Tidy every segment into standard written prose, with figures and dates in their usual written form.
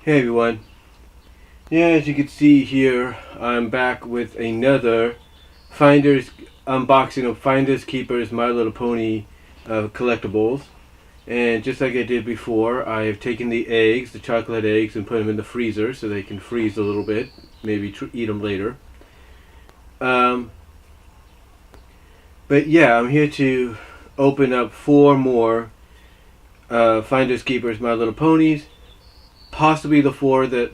Hey everyone. Yeah, as you can see here, I'm back with another Finders unboxing of Finders Keepers My Little Pony collectibles. And just like I did before, I have taken the eggs, the chocolate eggs, and put them in the freezer so they can freeze a little bit. Maybe eat them later. But yeah, I'm here to open up 4 more Finders Keepers My Little Ponies. Possibly the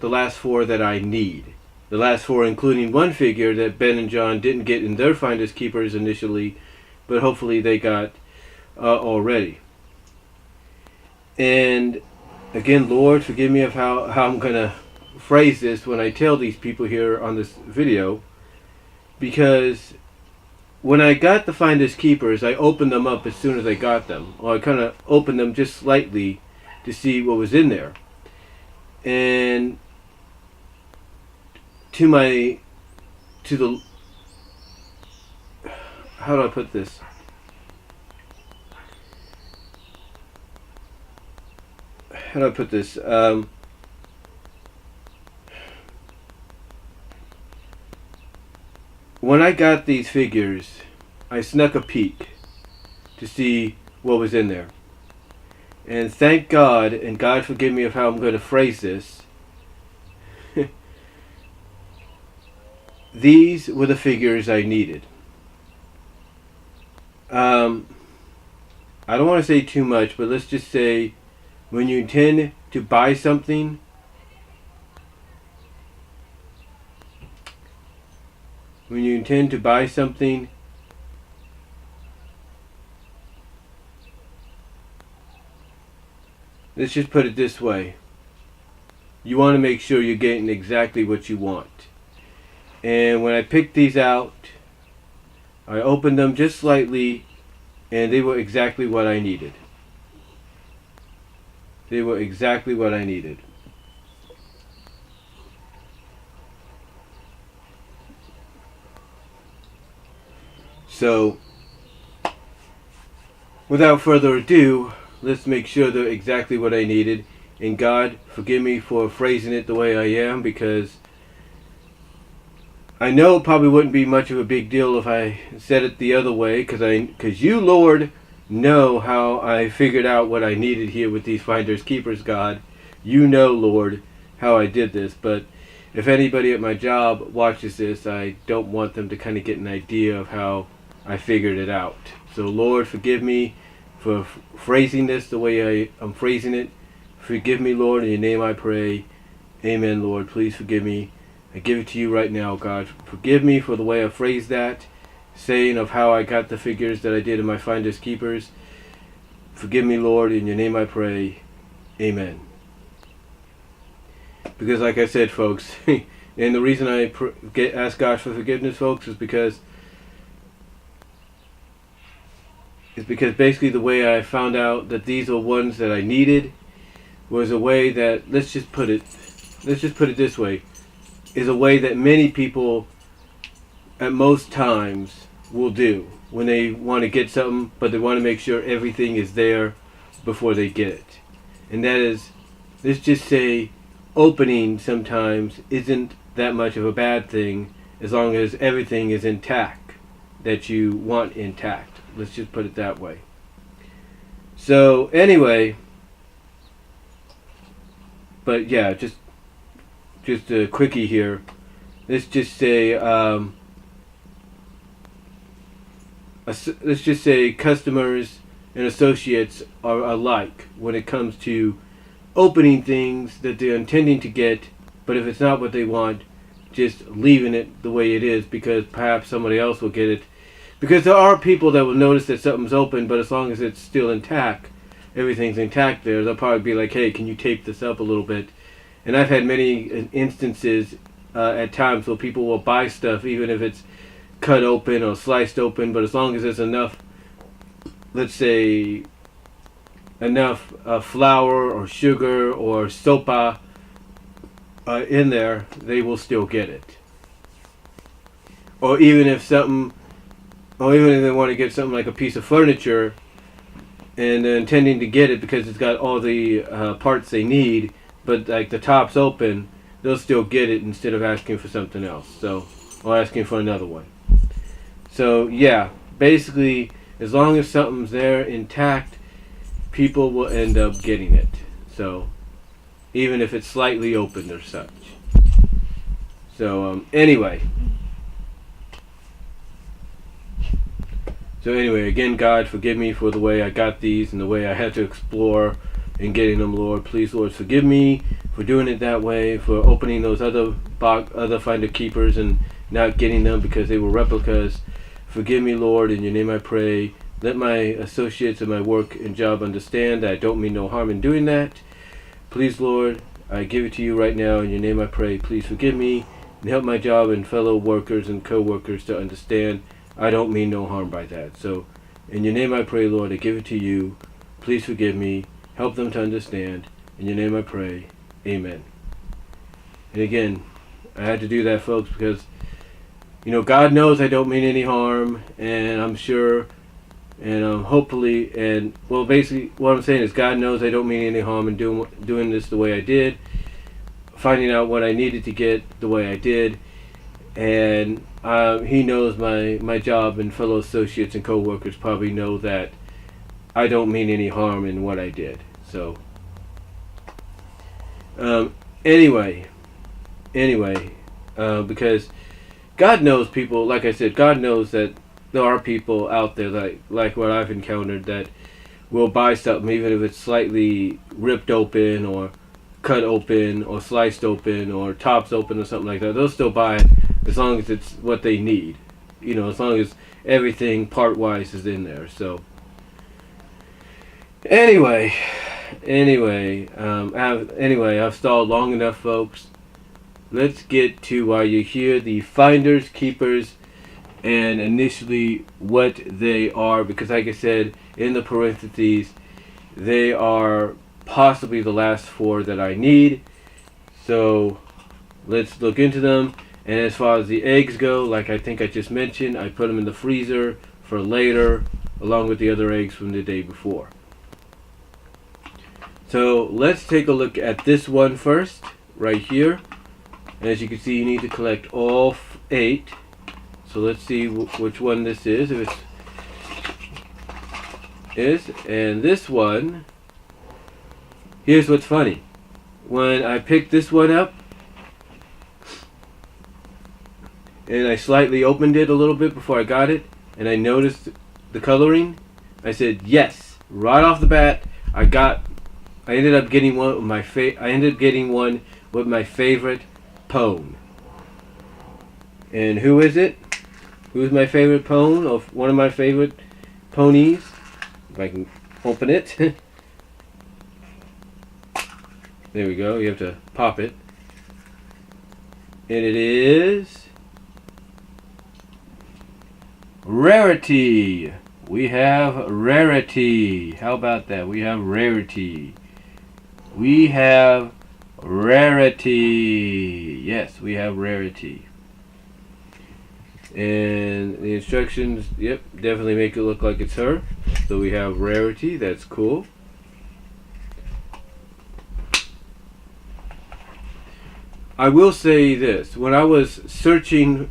last 4 that I need. The last 4 including one figure that Ben and John didn't get in their Finders Keepers initially, but hopefully they got already. And again, Lord, forgive me of how I'm going to phrase this when I tell these people here on this video, because when I got the Finders Keepers, I opened them up as soon as I got them. Or I kind of opened them just slightly to see what was in there. And how do I put this? How do I put this? When I got these figures, I snuck a peek to see what was in there. And thank God, and God forgive me of how I'm going to phrase this, these were the figures I needed. I don't want to say too much, but let's just say when you intend to buy something, let's just put it this way. You want to make sure you're getting exactly what you want. And when I picked these out, I opened them just slightly, and they were exactly what I needed. They were exactly what I needed. So, without further ado, let's make sure they're exactly what I needed. And God, forgive me for phrasing it the way I am, because I know it probably wouldn't be much of a big deal if I said it the other way, because you, Lord, know how I figured out what I needed here with these Finders Keepers, God. You know, Lord, how I did this. But if anybody at my job watches this, I don't want them to kind of get an idea of how I figured it out. So, Lord, forgive me for phrasing this the way I'm phrasing it. Forgive me, Lord, in your name I pray. Amen, Lord. Please forgive me. I give it to you right now, God. Forgive me for the way I phrased that, saying of how I got the figures that I did in my Finders Keepers. Forgive me, Lord, in your name I pray. Amen. Because like I said, folks, and the reason I ask God for forgiveness, folks, is because basically the way I found out that these are ones that I needed was a way that, let's just put it this way, is a way that many people at most times will do when they want to get something, but they want to make sure everything is there before they get it. And that is, let's just say, opening sometimes isn't that much of a bad thing as long as everything is intact that you want intact. Let's just put it that way. So anyway, but yeah, just a quickie here. Let's just say customers and associates are alike when it comes to opening things that they're intending to get, but if it's not what they want, just leaving it the way it is because perhaps somebody else will get it. Because there are people that will notice that something's open, but as long as it's still intact, everything's intact there, they'll probably be like, hey, can you tape this up a little bit? And I've had many instances at times where people will buy stuff even if it's cut open or sliced open, but as long as there's enough, let's say, enough flour or sugar or sopa in there, they will still get it. Or even if they want to get something like a piece of furniture and they're intending to get it because it's got all the parts they need, but like the top's open, they'll still get it instead of asking for something else. So, or asking for another one. So yeah, basically, as long as something's there intact, people will end up getting it. So, even if it's slightly opened or such. So anyway. So anyway, again, God, forgive me for the way I got these and the way I had to explore in getting them, Lord. Please, Lord, forgive me for doing it that way, for opening those other Finder Keepers and not getting them because they were replicas. Forgive me, Lord, in your name I pray. Let my associates in my work and job understand that I don't mean no harm in doing that. Please, Lord, I give it to you right now. In your name I pray. Please forgive me and help my job and fellow workers and co-workers to understand I don't mean no harm by that. So, in your name I pray, Lord, I give it to you. Please forgive me. Help them to understand. In your name I pray. Amen. And again, I had to do that, folks, because, God knows I don't mean any harm, and I'm sure, and hopefully, and, well, basically, what I'm saying is God knows I don't mean any harm in doing this the way I did, finding out what I needed to get the way I did, and he knows my job and fellow associates and co-workers probably know that I don't mean any harm in what I did. So, anyway, because God knows people, like I said, God knows that there are people out there like what I've encountered that will buy something even if it's slightly ripped open or cut open or sliced open or tops open or something like that. They'll still buy it as long as it's what they need. As long as everything part-wise is in there. So, Anyway, I've stalled long enough, folks. Let's get to why you're here, the Finders, Keepers, and initially what they are, because like I said, in the parentheses, they are possibly the last 4 that I need. So, let's look into them. And as far as the eggs go, like I think I just mentioned, I put them in the freezer for later, along with the other eggs from the day before. So let's take a look at this one first, right here. As you can see, you need to collect all 8. So let's see which one this is. If it's and this one. Here's what's funny. When I picked this one up, and I slightly opened it a little bit before I got it, and I noticed the coloring, I said yes, right off the bat. I ended up getting one with my favorite pone. And who is it? Who's my favorite pone of one of my favorite ponies? If I can open it. There we go. You have to pop it. And it is Rarity. We have Rarity. How about that? We have Rarity. We have Rarity. Yes, we have Rarity. And the instructions, yep, definitely make it look like it's her. So we have Rarity. That's cool. I will say this. When I was searching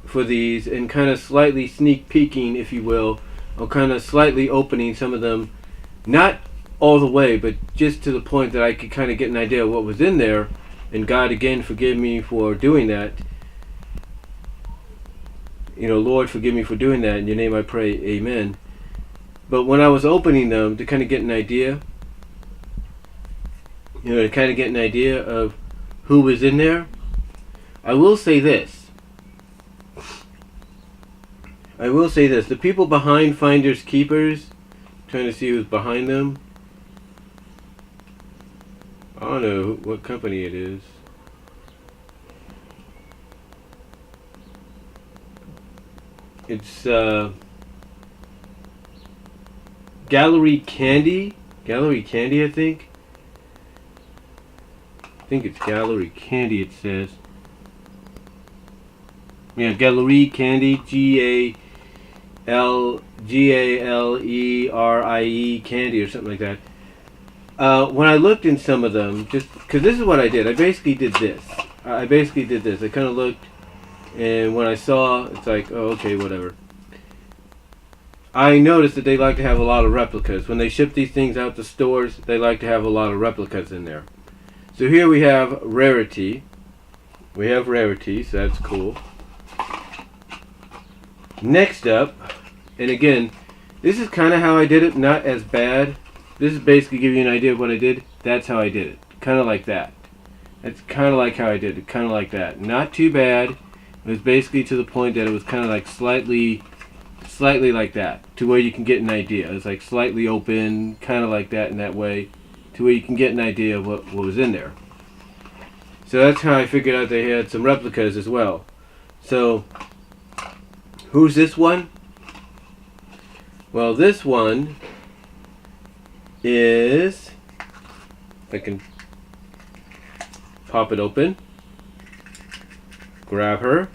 for these and kind of slightly sneak peeking, if you will, or kind of slightly opening some of them, not all the way, but just to the point that I could kind of get an idea of what was in there, and God, again, forgive me for doing that. Lord, forgive me for doing that. In your name I pray, amen. But when I was opening them to kind of get an idea, of who was in there, I will say this. The people behind Finders Keepers, trying to see who's behind them. I don't know what company it is. It's Gallery Candy, I think. I think it's Gallery Candy, it says. Yeah, Gallery Candy, Galerie Candy or something like that. When I looked in some of them, just because this is what I did, I basically did this. I kind of looked, and when I saw, it's like, oh, okay, whatever. I noticed that they like to have a lot of replicas. When they ship these things out to stores, they like to have a lot of replicas in there. So here we have Rarity. We have Rarity, so that's cool. Next up, and again, this is kind of how I did it, not as bad. This is basically giving you an idea of what I did. That's how I did it. Kind of like that. That's kind of like how I did it. Kind of like that. Not too bad. It was basically to the point that it was kind of like slightly like that, to where you can get an idea. It's like slightly open, kind of like that in that way, to where you can get an idea of what was in there. So that's how I figured out they had some replicas as well. So, who's this one? Well, this one is, if I can pop it open, grab her,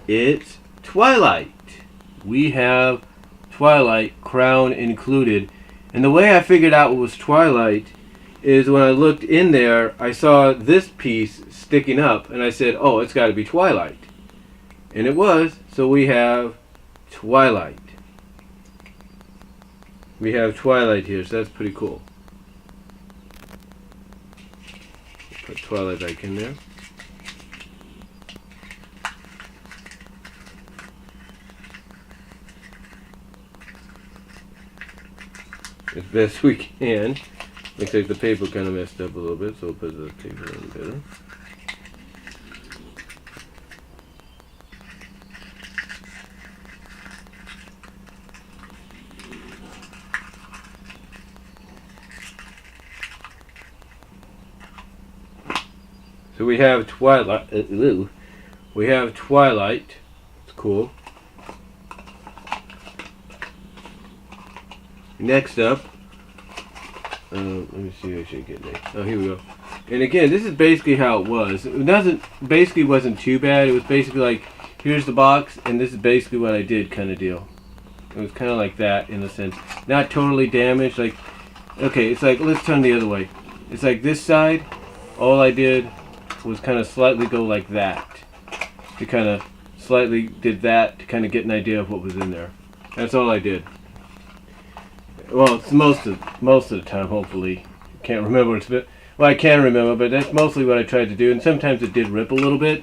it's Twilight. We have Twilight, crown included. And the way I figured out what was Twilight is when I looked in there, I saw this piece sticking up, and I said, oh, it's got to be Twilight. And it was, so we have Twilight. We have Twilight here, so that's pretty cool. Put Twilight back in there. As best we can. Looks like the paper kind of messed up a little bit, so we'll put the paper on better. So we have Twilight. We have Twilight. It's cool. Next up, let me see if I should get next. Oh, here we go. And again, this is basically how it was. It wasn't too bad. It was basically like, here's the box, and this is basically what I did, kind of deal. It was kind of like that in a sense. Not totally damaged. Like, okay, it's like, let's turn the other way. It's like this side, all I did was kind of slightly go like that. To kind of slightly did that to kind of get an idea of what was in there. That's all I did. Well, it's most of the time, hopefully. Can't remember. Well, I can remember, but that's mostly what I tried to do. And sometimes it did rip a little bit.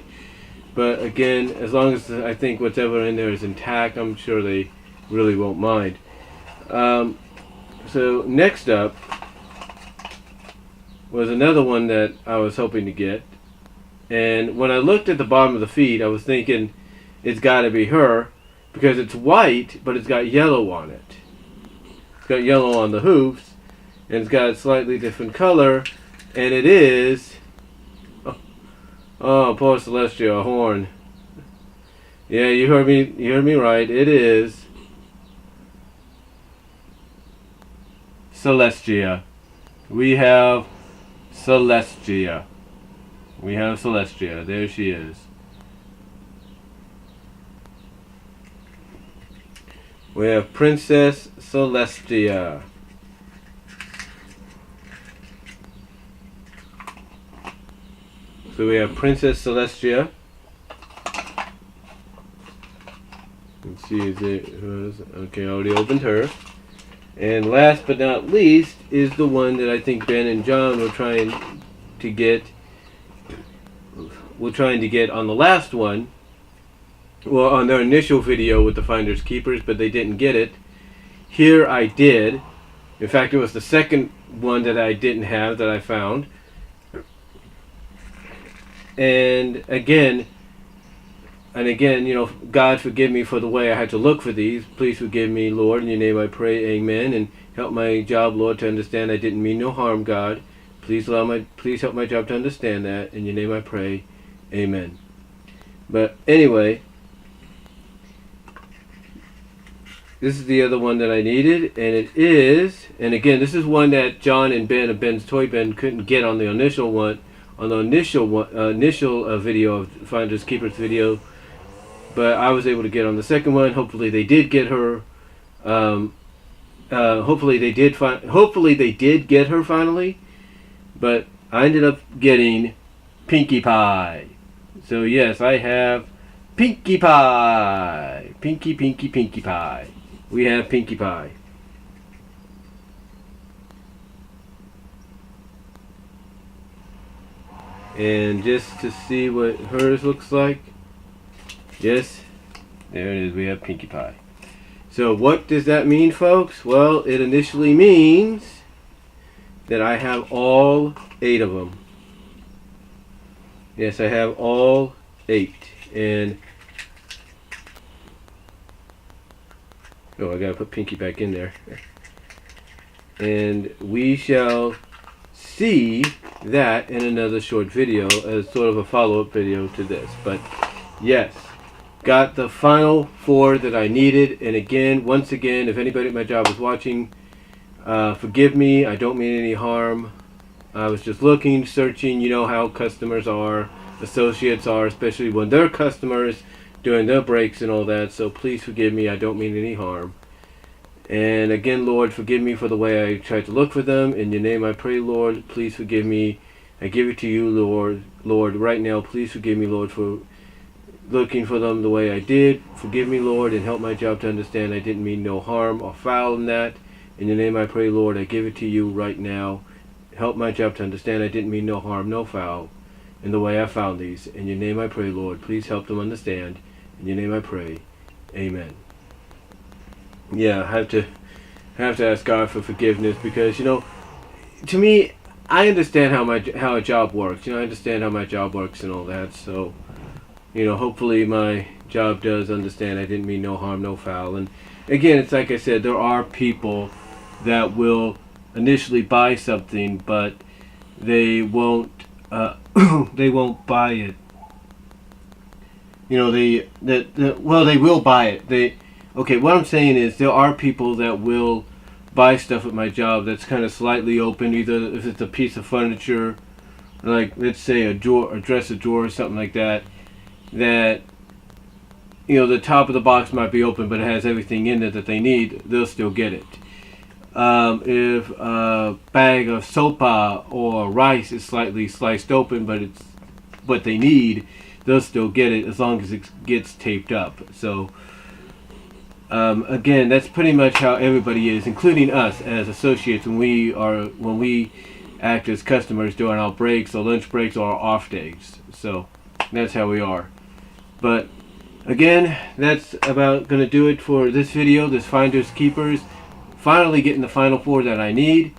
But again, as long as I think whatever in there is intact, I'm sure they really won't mind. So next up was another one that I was hoping to get. And when I looked at the bottom of the feet, I was thinking it's got to be her because it's white, but it's got yellow on it. It's got yellow on the hoofs, and it's got a slightly different color, and it is, oh, poor Celestia, a horn. Yeah, you heard me right. It is Celestia. We have Celestia. We have Celestia. There she is. We have Princess Celestia. So we have Princess Celestia. Let's see, okay, I already opened her. And last but not least is the one that I think Ben and John were trying to get. On the last one. Well, on their initial video with the Finders Keepers, but they didn't get it. Here I did. In fact, it was the second one that I didn't have that I found. And again, you know, God forgive me for the way I had to look for these. Please forgive me, Lord. In your name I pray, amen. And help my job, Lord, to understand I didn't mean no harm, God. Please help my job to understand that. In your name I pray, amen. But anyway, this is the other one that I needed, and it is, and again, this is one that John and Ben of Ben's Toy Bin couldn't get on the initial one, initial video of Finders Keepers video, but I was able to get on the second one. Hopefully they did get her. hopefully they did hopefully they did get her finally, but I ended up getting Pinkie Pie. So yes, I have Pinkie Pie. Pinkie Pie. We have Pinkie Pie. And just to see what hers looks like, yes, there it is. We have Pinkie Pie. So what does that mean, folks? Well, it initially means that I have all 8 of them. Yes, I have all 8. And oh, I gotta put Pinkie back in there. And we shall see that in another short video as sort of a follow-up video to this. But yes, got the final 4 that I needed. And again, once again, if anybody at my job is watching, forgive me, I don't mean any harm. I was just looking, searching. You know how customers are, associates are, especially when they're customers doing their breaks and all that. So please forgive me, I don't mean any harm. And again, Lord, forgive me for the way I tried to look for them. In your name I pray, Lord, please forgive me. I give it to you, Lord. Lord, right now, please forgive me, Lord, for looking for them the way I did. Forgive me, Lord, and help my job to understand I didn't mean no harm or foul in that. In your name I pray, Lord, I give it to you right now. Help my job to understand I didn't mean no harm, no foul in the way I found these. In your name I pray, Lord, please help them understand. In your name I pray. Amen. Yeah, I have to ask God for forgiveness, because, you know, to me, I understand how a job works. You know, I understand how my job works and all that. So, you know, hopefully my job does understand I didn't mean no harm, no foul. And again, it's like I said, there are people that will initially buy something, but they won't they won't buy it. You know, they will buy it. Okay, what I'm saying is there are people that will buy stuff at my job that's kind of slightly open, either if it's a piece of furniture, like let's say a dresser drawer or something like that, that, you know, the top of the box might be open but it has everything in it that they need, they'll still get it. If a bag of sopa or rice is slightly sliced open but it's what they need, they'll still get it as long as it gets taped up. So again, that's pretty much how everybody is, including us as associates when we act as customers during our breaks or lunch breaks or our off days. So that's how we are. But again, that's about going to do it for this video, this Finders Keepers. Finally getting the final 4 that I need.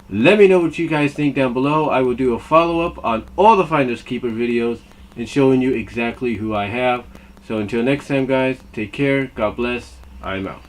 Let me know what you guys think down below. I will do a follow-up on all the Finders Keeper videos and showing you exactly who I have. So until next time, guys, take care. God bless. I'm out.